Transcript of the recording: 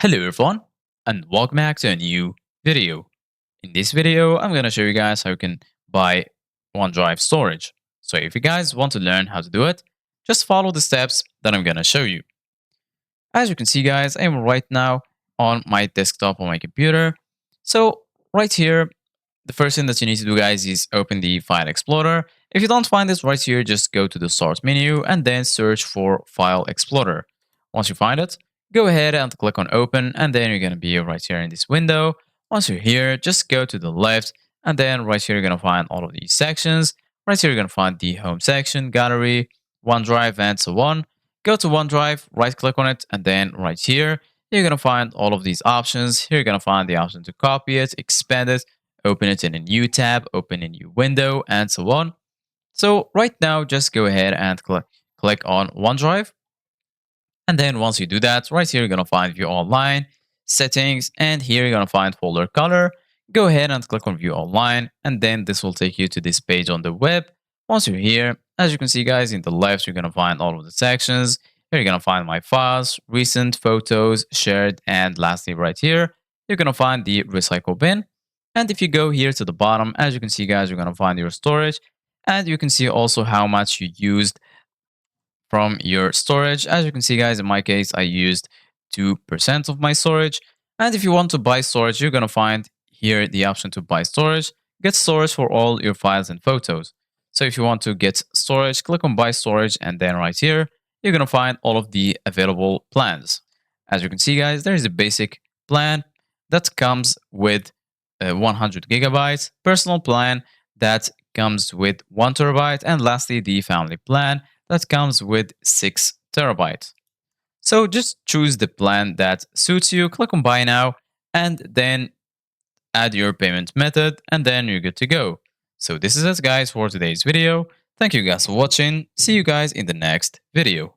Hello everyone and welcome back to a new video. In this video, I'm going to show you guys how you can buy OneDrive storage. So if you guys want to learn how to do it, just follow the steps that I'm going to show you. As you can see guys, I'm right now on my desktop on my computer. So right here, the first thing that you need to do guys is open the File Explorer. If you don't find this right here, just go to the Start menu and then search for File Explorer. Once you find it, go ahead and click on Open, and then you're going to be right here in this window. Once you're here, just go to the left, and then right here you're going to find all of these sections. Right here you're going to find the Home section, Gallery, OneDrive, and so on. Go to OneDrive, right click on it, and then right here you're going to find all of these options. Here you're going to find the option to copy it, expand it, open it in a new tab, open a new window, and so on. So right now, just go ahead and click on OneDrive. And then once you do that, right here, you're going to find View Online, Settings, and here you're going to find Folder Color. Go ahead and click on View Online, and then this will take you to this page on the web. Once you're here, as you can see, guys, in the left, you're going to find all of the sections. Here you're going to find My Files, Recent, Photos, Shared, and lastly, right here, you're going to find the Recycle bin. And if you go here to the bottom, as you can see, guys, you're going to find your storage. And you can see also how much you used from your storage. As you can see, guys, in my case, I used 2% of my storage. And if you want to buy storage, you're going to find here the option to buy storage. Get storage for all your files and photos. So if you want to get storage, click on buy storage. And then right here, you're going to find all of the available plans. As you can see, guys, there is a basic plan that comes with 100 gigabytes, personal plan that comes with 1 terabyte, and lastly, the family plan that comes with 6 terabytes. So just choose the plan that suits you, click on buy now, and then add your payment method, and then you're good to go. So this is it guys for today's video. Thank you guys for watching. See you guys in the next video.